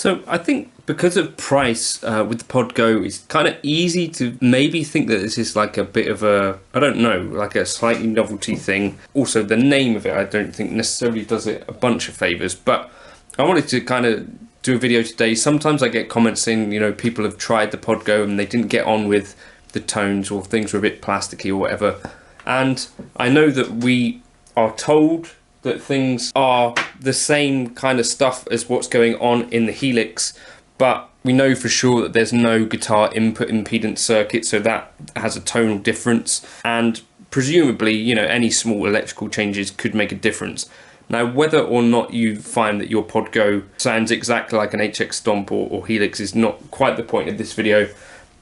So I think because of price with the Pod Go, it's kind of easy to maybe think that this is like a bit of a, I don't know, like a slightly novelty thing. Also, the name of it, I don't think necessarily does it a bunch of favours. But I wanted to kind of do a video today. Sometimes I get comments saying, you know, people have tried the Pod Go and they didn't get on with the tones, or things were a bit plasticky or whatever. And I know that we are told that things are the same kind of stuff as what's going on in the Helix, but we know for sure that there's no guitar input impedance circuit, so that has a tonal difference, and presumably, you know, any small electrical changes could make a difference. Now, whether or not you find that your Pod Go sounds exactly like an HX Stomp or Helix is not quite the point of this video,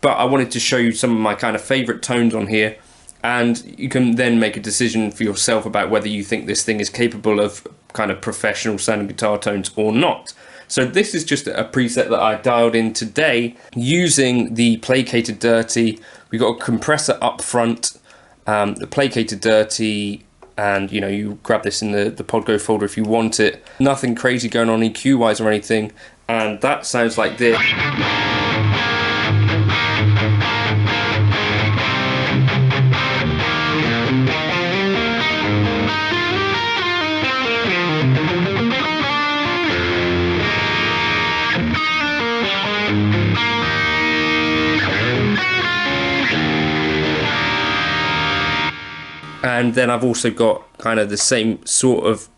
but I wanted to show you some of my kind of favourite tones on here, and you can then make a decision for yourself about whether you think this thing is capable of kind of professional sounding guitar tones or not. So this is just a preset that I dialed in today using the Placated Dirty. We got a compressor up front, the Placated Dirty, and you know, you grab this in the Pod Go folder if you want it. Nothing crazy going on EQ wise or anything, and that sounds like this. And then I've also got kind of the same sort of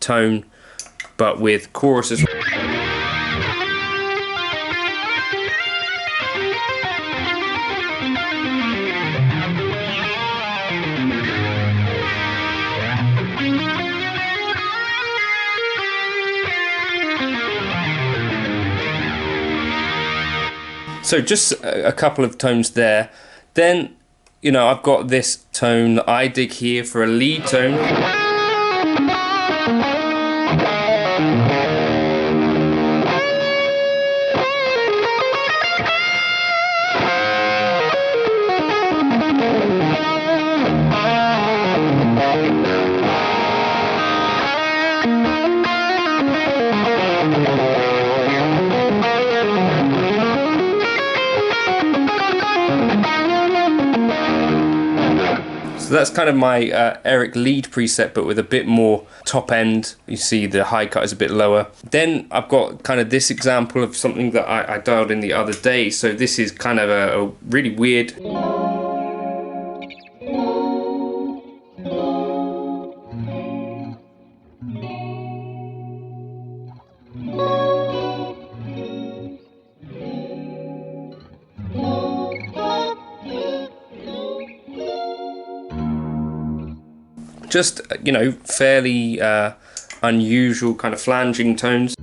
tone, but with choruses. So just a couple of tones there. Then, you know, I've got this tone that I dig here for a lead tone. So that's kind of my Eric lead preset, but with a bit more top end. You see the high cut is a bit lower. Then I've got kind of this example of something that I dialed in the other day. So this is kind of a really weird. Just, you know, fairly unusual kind of flanging tones.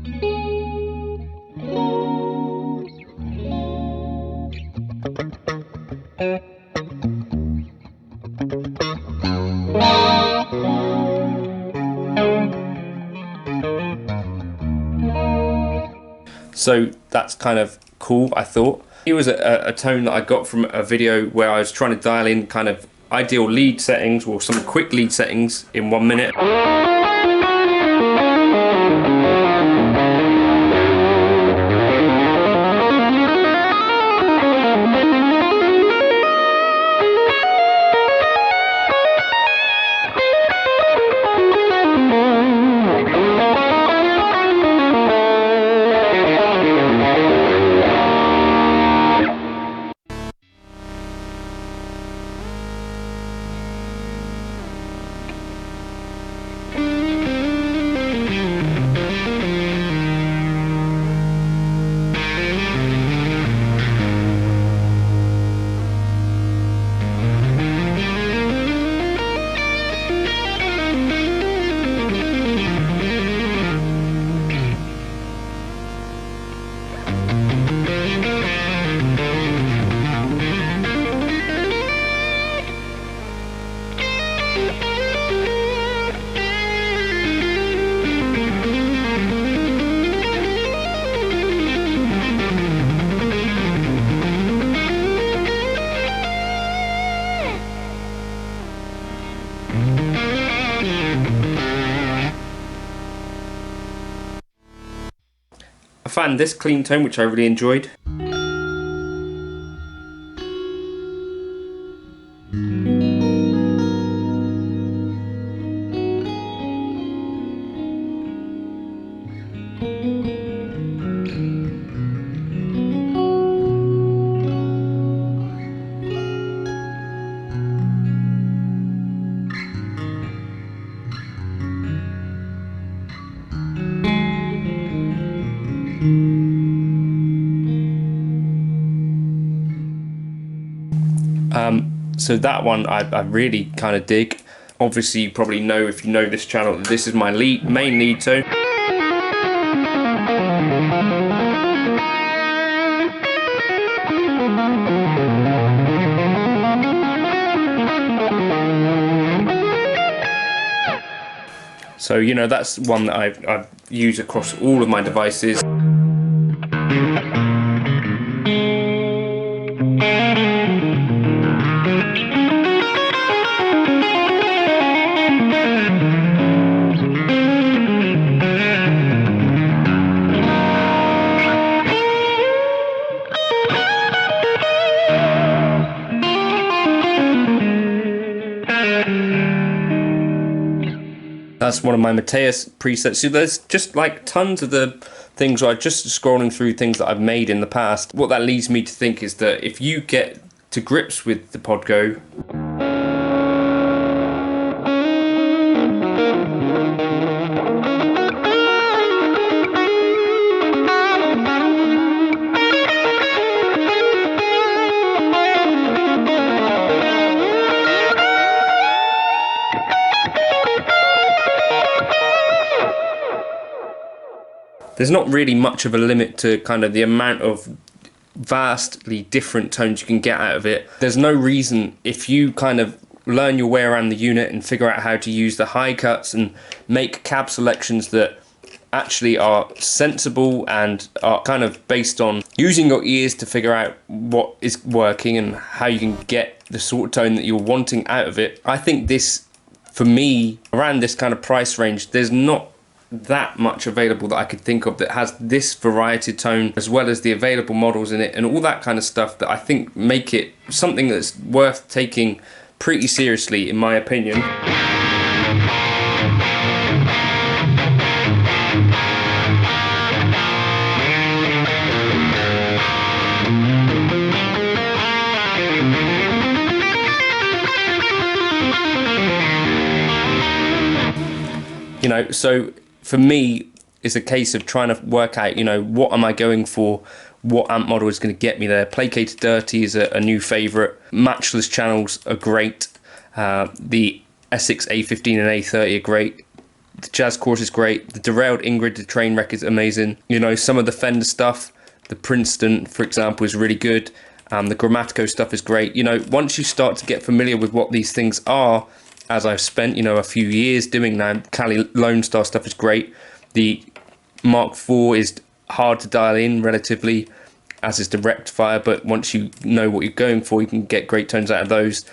So that's kind of cool, I thought. Here was a tone that I got from a video where I was trying to dial in kind of ideal lead settings, or some quick lead settings in 1 minute. I found this clean tone, which I really enjoyed. So that one I really kind of dig. Obviously, you probably know, if you know this channel, that this is my main lead tone. So, you know, that's one that I've used across all of my devices. That's one of my Mateus presets. So there's just like tons of the things where I'm just scrolling through things that I've made in the past. What that leads me to think is that if you get to grips with the Podgo, there's not really much of a limit to kind of the amount of vastly different tones you can get out of it. There's no reason, if you kind of learn your way around the unit and figure out how to use the high cuts and make cab selections that actually are sensible and are kind of based on using your ears to figure out what is working and how you can get the sort of tone that you're wanting out of it. I think this, for me, around this kind of price range, there's not that much available that I could think of that has this variety tone, as well as the available models in it and all that kind of stuff, that I think make it something that's worth taking pretty seriously, in my opinion. You know, so for me, it's a case of trying to work out, you know, what am I going for? What amp model is going to get me there? Placated Dirty is a new favourite. Matchless channels are great. The Essex A15 and A30 are great. The Jazz Chorus is great. The Derailed Ingrid, the Trainwreck is amazing. You know, some of the Fender stuff, the Princeton, for example, is really good. The Grammatico stuff is great. You know, once you start to get familiar with what these things are, as I've spent, you know, a few years doing now, Cali Lone Star stuff is great. The Mark IV is hard to dial in relatively, as is the Rectifier, but once you know what you're going for, you can get great tones out of those.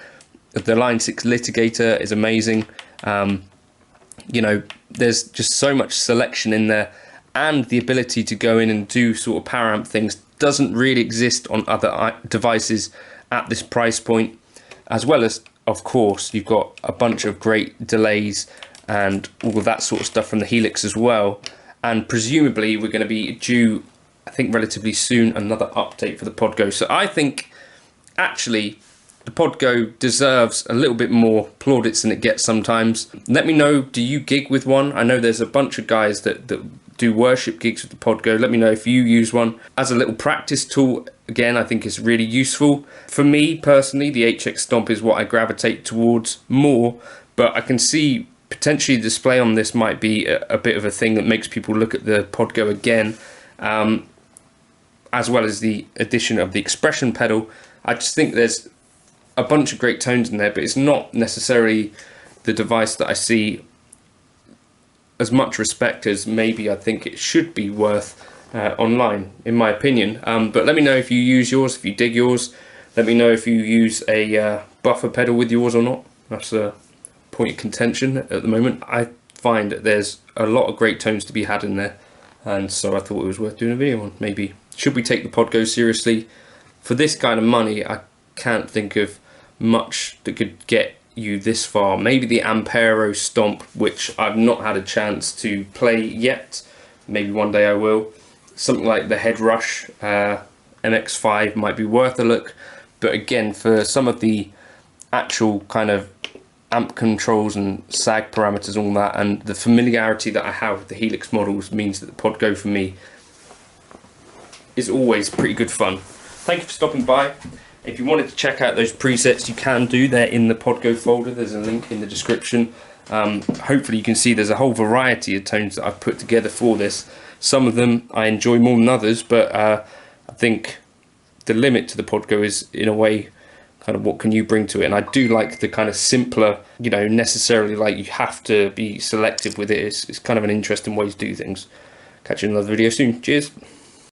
The Line 6 Litigator is amazing. You know, there's just so much selection in there, and the ability to go in and do sort of power amp things doesn't really exist on other devices at this price point. As well as, of course, you've got a bunch of great delays and all of that sort of stuff from the Helix as well. And presumably we're going to be due, I think relatively soon, another update for the Podgo. So I think actually the Podgo deserves a little bit more plaudits than it gets sometimes. Let me know, do you gig with one? I know there's a bunch of guys that do worship gigs with the Podgo. Let me know if you use one. As a little practice tool, again, I think it's really useful. For me personally, the HX Stomp is what I gravitate towards more, but I can see potentially the display on this might be a bit of a thing that makes people look at the Podgo again, as well as the addition of the expression pedal. I just think there's a bunch of great tones in there, but it's not necessarily the device that I see as much respect as maybe I think it should be worth online, in my opinion. But let me know if you use yours, if you dig yours. Let me know if you use a buffer pedal with yours or not. That's a point of contention at the moment. I find that there's a lot of great tones to be had in there. and so I thought it was worth doing a video on. Maybe should we take the Podgo seriously? For this kind of money, I can't think of much that could get you this far. Maybe the Ampero Stomp, which I've not had a chance to play yet. Maybe one day I will. Something like the Head Rush MX5 might be worth a look, but again, for some of the actual kind of amp controls and sag parameters, all that, and the familiarity that I have with the Helix models means that the Podgo for me is always pretty good fun. Thank you for stopping by. If you wanted to check out those presets, you can do. They're in the Podgo folder. There's a link in the description. Hopefully you can see there's a whole variety of tones that I've put together for this. Some of them I enjoy more than others, but I think the limit to the Podgo is, in a way, kind of what can you bring to it. And I do like the kind of simpler, you know, necessarily like you have to be selective with it. It's kind of an interesting way to do things. Catch you in another video soon. Cheers.